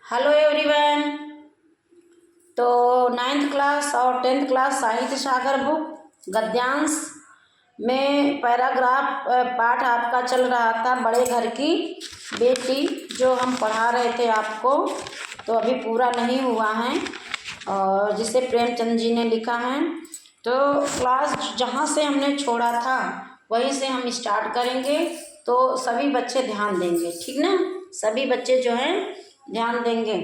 Hello everyone. तो ninth class और tenth class साहित्य सागर बुक गद्यांश में पैराग्राफ पाठ आपका चल रहा था बड़े घर की बेटी, जो हम पढ़ा रहे थे आपको। तो अभी पूरा नहीं हुआ है और जिसे प्रेमचंद जी ने लिखा है। तो क्लास जहाँ से हमने छोड़ा था वहीं से हम स्टार्ट करेंगे। तो सभी बच्चे ध्यान देंगे, ठीक ना। सभी बच्चे जो हैं ध्यान देंगे।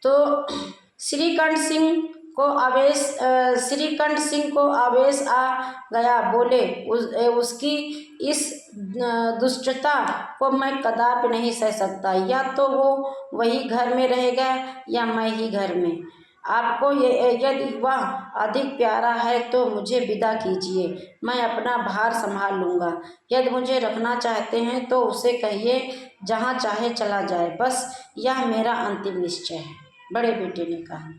तो श्रीकंठ सिंह को आवेश आ गया। बोले, उसकी इस दुष्टता को मैं कदापि नहीं सह सकता। या तो वो वही घर में रहेगा या मैं ही घर में। आपको यदि वह अधिक प्यारा है तो मुझे विदा कीजिए, मैं अपना भार संभाल लूँगा। यदि मुझे रखना चाहते हैं तो उसे कहिए जहाँ चाहे चला जाए, बस यह मेरा अंतिम निश्चय है, बड़े बेटे ने कहा।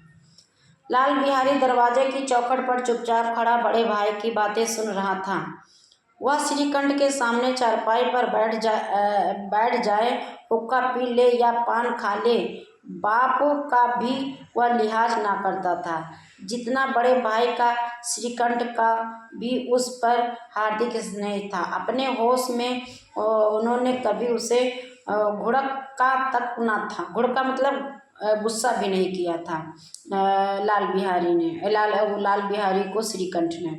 लाल बिहारी दरवाजे की चौखट पर चुपचाप खड़ा बड़े भाई की बातें सुन रहा था। वह श्रीकंठ के सामने चारपाई पर बैठ जाए, हुक्का पी ले या पान खा ले, बाप का भी वह लिहाज ना करता था। जितना बड़े भाई का श्रीकंठ का भी उस पर हार्दिक स्नेह था। अपने होश में उन्होंने कभी उसे घुड़का तक ना था, घुड़का मतलब गुस्सा भी नहीं किया था। लाल बिहारी को श्रीकंठ ने।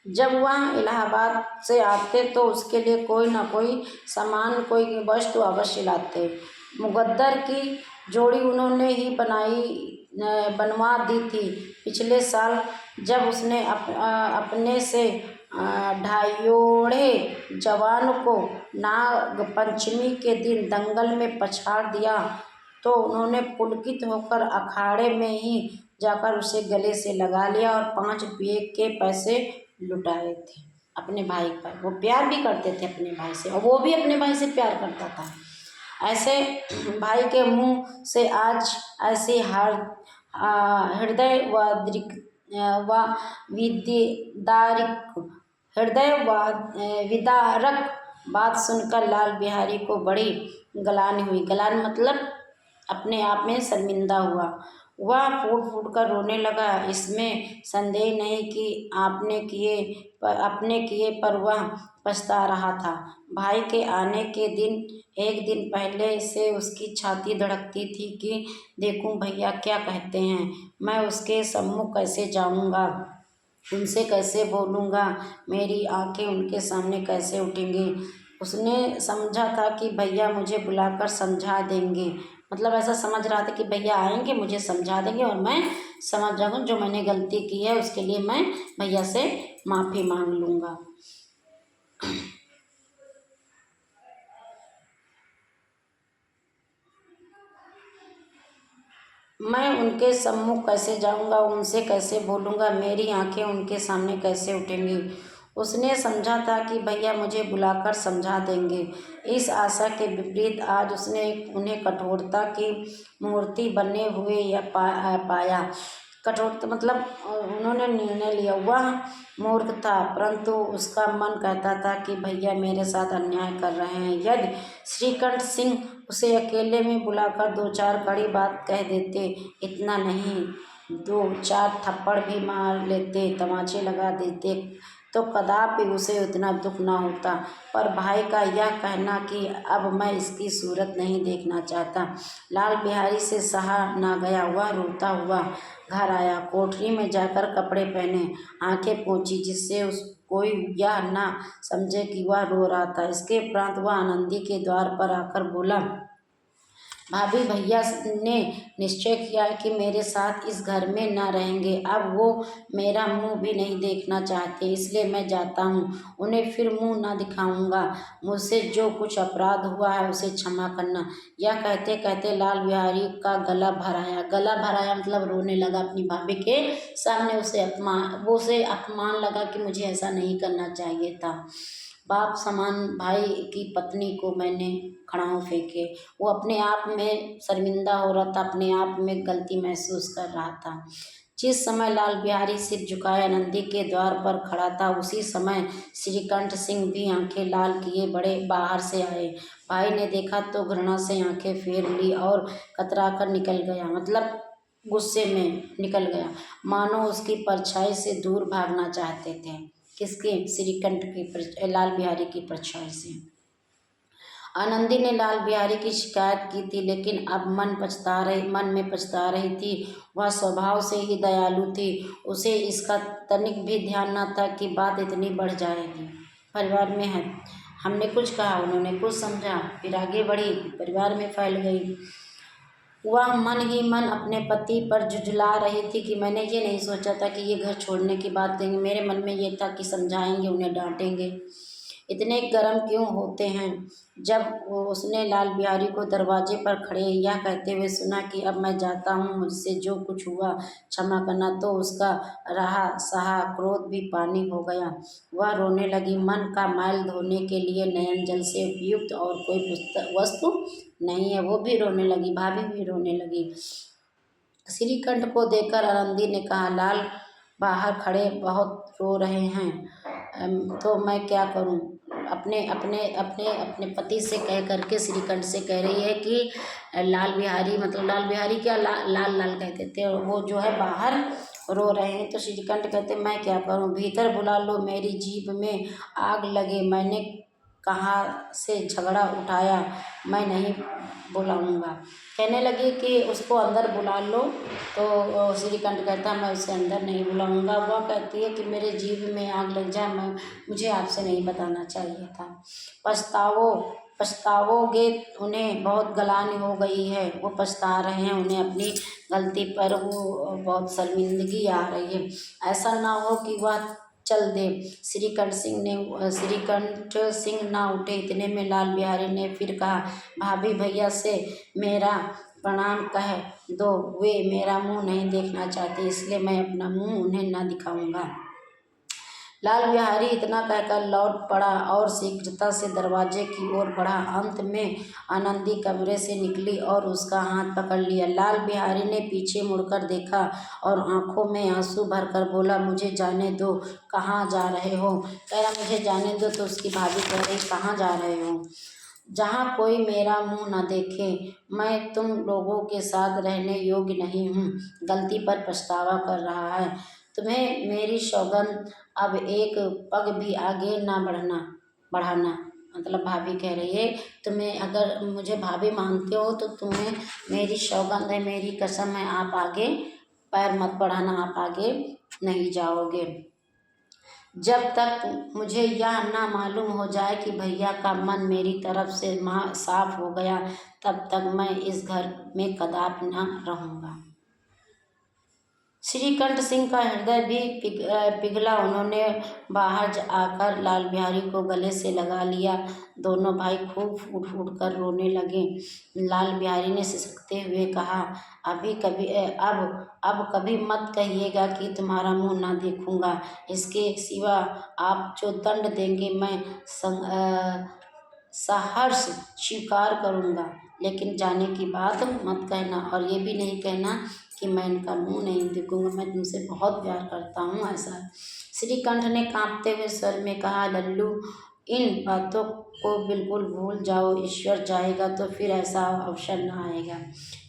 जब वह इलाहाबाद से आते तो उसके लिए कोई न कोई सामान, कोई वस्तु अवश्य लाते। मुकद्दर की जोड़ी उन्होंने ही बनवा दी थी पिछले साल, जब उसने अपने से ढायोड़े जवान को नाग पंचमी के दिन दंगल में पछाड़ दिया। तो उन्होंने पुलकित होकर अखाड़े में ही जाकर उसे गले से लगा लिया और 5 रुपये के पैसे लुटाए थे अपने भाई पर। वो प्यार भी करते थे अपने भाई से और वो भी अपने भाई से प्यार करता था। ऐसे भाई के मुंह से आज ऐसी हृदय विदारक बात सुनकर लाल बिहारी को बड़ी गलानी हुई। गलान मतलब अपने आप में शर्मिंदा हुआ। वह फूट फूट कर रोने लगा। इसमें संदेह नहीं कि अपने किए पर वह पछता रहा था। भाई के आने के एक दिन पहले से उसकी छाती धड़कती थी कि देखूं भैया क्या कहते हैं, मैं उसके सम्मुख कैसे जाऊंगा, उनसे कैसे बोलूँगा, मेरी आंखें उनके सामने कैसे उठेंगी। उसने समझा था कि भैया मुझे बुलाकर समझा देंगे, मतलब ऐसा समझ रहा था कि भैया आएंगे, मुझे समझा देंगे और मैं समझ जाऊँगा जो मैंने गलती की है उसके लिए मैं भैया से माफ़ी मांग लूँगा। मैं उनके सम्मुख कैसे जाऊंगा, उनसे कैसे बोलूँगा, मेरी आंखें उनके सामने कैसे उठेंगी। उसने समझा था कि भैया मुझे बुलाकर समझा देंगे। इस आशा के विपरीत आज उसने उन्हें कठोरता की मूर्ति बने हुए पाया। कठोरता मतलब उन्होंने निर्णय लिया। वह मूर्ख था, परंतु उसका मन कहता था कि भैया मेरे साथ अन्याय कर रहे हैं। यदि श्रीकंठ सिंह उसे अकेले में बुलाकर 2-4 कड़ी बात कह देते, इतना नहीं 2-4 थप्पड़ भी मार लेते, तमाचे लगा देते, तो कदापि उसे उतना दुख न होता। पर भाई का यह कहना कि अब मैं इसकी सूरत नहीं देखना चाहता, लाल बिहारी से सहा न गया। वह रोता हुआ घर आया, कोठरी में जाकर कपड़े पहने, आंखें पोंछी, जिससे कोई यह ना समझे कि वह रो रहा था। इसके उपरांत वह आनंदी के द्वार पर आकर बोला, भाभी भैया ने निश्चय किया है कि मेरे साथ इस घर में न रहेंगे। अब वो मेरा मुंह भी नहीं देखना चाहते, इसलिए मैं जाता हूँ। उन्हें फिर मुंह न दिखाऊंगा। मुझसे जो कुछ अपराध हुआ है उसे क्षमा करना। यह कहते कहते लाल बिहारी का गला भर आया मतलब रोने लगा अपनी भाभी के सामने। उसे अपमान लगा कि मुझे ऐसा नहीं करना चाहिए था। बाप समान भाई की पत्नी को मैंने खड़ाऊ फेंके। वो अपने आप में शर्मिंदा हो रहा था, अपने आप में गलती महसूस कर रहा था। जिस समय लाल बिहारी सिर झुकाए आनंदी के द्वार पर खड़ा था, उसी समय श्रीकंठ सिंह भी आंखें लाल किए बड़े बाहर से आए। भाई ने देखा तो घृणा से आंखें फेर ली और कतरा कर निकल गया, मतलब गुस्से में निकल गया, मानो उसकी परछाई से दूर भागना चाहते थे। किसके? श्रीकंठ की, लाल बिहारी की परछाई से। आनंदी ने लाल बिहारी की शिकायत की थी, लेकिन अब मन में पछता रही थी। वह स्वभाव से ही दयालु थी, उसे इसका तनिक भी ध्यान न था कि बात इतनी बढ़ जाएगी। परिवार में है, हमने कुछ कहा, उन्होंने कुछ समझा, फिर आगे बढ़ी, परिवार में फैल गई। वह मन ही मन अपने पति पर झुँझला रही थी कि मैंने ये नहीं सोचा था कि ये घर छोड़ने की बात कहेंगे। मेरे मन में ये था कि समझाएंगे, उन्हें डांटेंगे। इतने गर्म क्यों होते हैं? जब उसने लाल बिहारी को दरवाजे पर खड़े यह कहते हुए सुना कि अब मैं जाता हूँ, मुझसे जो कुछ हुआ क्षमा करना, तो उसका रहा सहा क्रोध भी पानी हो गया। वह रोने लगी। मन का मैल धोने के लिए नयन जल से उपयुक्त और कोई वस्तु नहीं है। वो भी रोने लगी, भाभी भी रोने लगी। श्रीकंठ को देखकर आनंदी ने कहा, लाल बाहर खड़े बहुत रो रहे हैं, तो मैं क्या करूं? अपने अपने अपने अपने पति से कह करके श्रीकंठ से कह रही है कि लाल बिहारी, मतलब लाल बिहारी क्या, लाल लाल कहते थे, और वो जो है बाहर रो रहे हैं। तो श्रीकंठ कहते, मैं क्या करूं? भीतर बुला लो, मेरी जीभ में आग लगे, मैंने कहाँ से झगड़ा उठाया, मैं नहीं बुलाऊंगा। कहने लगी कि उसको अंदर बुला लो, तो श्रीकंठ कहता, मैं उसे अंदर नहीं बुलाऊंगा। वह कहती है कि मेरे जीभ में आग लग जाए, मुझे आपसे नहीं बताना चाहिए था। पछतावोगे, उन्हें बहुत गलानी हो गई है, वो पछता रहे हैं, उन्हें अपनी गलती पर वो बहुत शर्मिंदगी आ रही है। ऐसा ना हो कि वह चल दे। श्रीकंठ सिंह ना उठे। इतने में लाल बिहारी ने फिर कहा, भाभी भैया से मेरा प्रणाम कह दो, वे मेरा मुंह नहीं देखना चाहते, इसलिए मैं अपना मुंह उन्हें न दिखाऊंगा। लाल बिहारी इतना कहकर लौट पड़ा और शीघ्रता से दरवाजे की ओर बढ़ा। अंत में आनंदी कमरे से निकली और उसका हाथ पकड़ लिया। लाल बिहारी ने पीछे मुड़कर देखा और आंखों में आंसू भरकर बोला, मुझे जाने दो, कहाँ जा रहे हो? कह रहा मुझे जाने दो, तो उसकी भाभी कह रही, कहाँ जा रहे हो? जहाँ कोई मेरा मुंह न देखे। मैं तुम लोगों के साथ रहने योग्य नहीं हूँ। गलती पर पछतावा कर रहा है। तुम्हें मेरी सौगंध, अब एक पग भी आगे ना बढ़ाना। मतलब भाभी कह रही है, तुम्हें अगर मुझे भाभी मानते हो तो तुम्हें मेरी सौगंध है, मेरी कसम है, आप आगे पैर मत बढ़ाना, आप आगे नहीं जाओगे। जब तक मुझे यह ना मालूम हो जाए कि भैया का मन मेरी तरफ से साफ हो गया, तब तक मैं इस घर में कदापि न रहूँगा। श्रीकंठ सिंह का हृदय भी पिघला। उन्होंने बाहर आकर लाल बिहारी को गले से लगा लिया। दोनों भाई खूब फूट फूट कर रोने लगे। लाल बिहारी ने सिसकते हुए कहा, अब कभी मत कहिएगा कि तुम्हारा मुंह ना देखूंगा। इसके सिवा आप जो दंड देंगे मैं सहर्ष स्वीकार करूंगा, लेकिन जाने की बात मत कहना, और ये भी नहीं कहना कि मैं इनका मुंह नहीं देखूंगा, मैं तुमसे बहुत प्यार करता हूँ। ऐसा श्रीकंठ ने कांपते हुए स्वर में कहा, लल्लू, इन बातों को बिल्कुल भूल जाओ। ईश्वर चाहेगा तो फिर ऐसा अवसर न आएगा।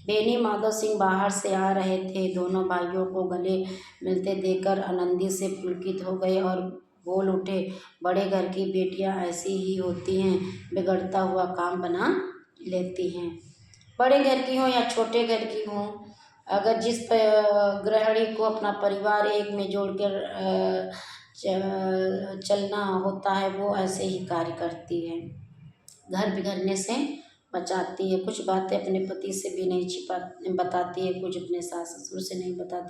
बेनी माधव सिंह बाहर से आ रहे थे। दोनों भाइयों को गले मिलते देखकर आनंदी से पुलकित हो गए और बोल उठे, बड़े घर की बेटियां ऐसी ही होती हैं, बिगड़ता हुआ काम बना लेती हैं। बड़े घर की हो या छोटे घर की हो, अगर जिस गृहिणी को अपना परिवार एक में जोड़कर चलना होता है, वो ऐसे ही कार्य करती है, घर बिगड़ने से बचाती है। कुछ बातें अपने पति से भी नहीं बताती है, कुछ अपने सास ससुर से नहीं बताती,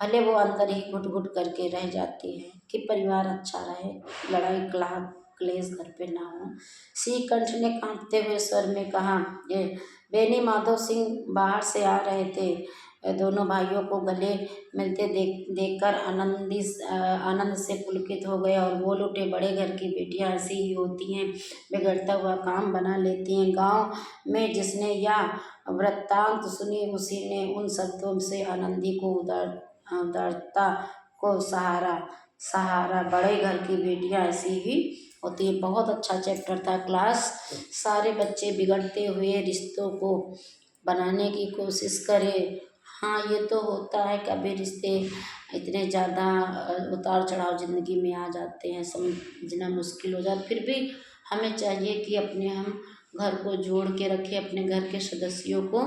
भले वो अंदर ही घुट घुट करके रह जाती है कि परिवार अच्छा रहे, लड़ाई क्लेश घर पे ना हो। श्रीकंठ ने कांपते हुए स्वर में कहा, ये बेनी माधव सिंह बाहर से आ रहे थे। दोनों भाइयों को गले मिलते देखकर आनंद से पुलकित हो गए और बोल उठे, बड़े घर की बेटियां ऐसी ही होती हैं, बिगड़ता हुआ काम बना लेती हैं। गांव में जिसने यह वृत्तांत सुनी, उसी ने उन शब्दों से आनंदी को उदारता को सहारा सहारा बड़े घर की बेटियां ऐसी ही होती है। बहुत अच्छा चैप्टर था क्लास। सारे बच्चे बिगड़ते हुए रिश्तों को बनाने की कोशिश करें। हाँ, ये तो होता है, कभी रिश्ते इतने ज़्यादा उतार चढ़ाव ज़िंदगी में आ जाते हैं, समझना मुश्किल हो जाता, फिर भी हमें चाहिए कि अपने हम घर को जोड़ के रखें, अपने घर के सदस्यों को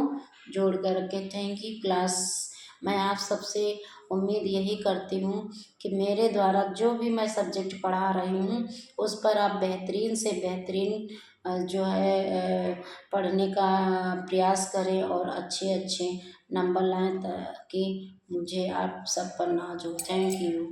जोड़ कर रखें। Thank you class. मैं आप सबसे उम्मीद यही करती हूँ कि मेरे द्वारा जो भी मैं सब्जेक्ट पढ़ा रही हूँ उस पर आप बेहतरीन से बेहतरीन जो है पढ़ने का प्रयास करें और अच्छे अच्छे नंबर लाएं, ताकि मुझे आप सब पर नाज हो। Thank you.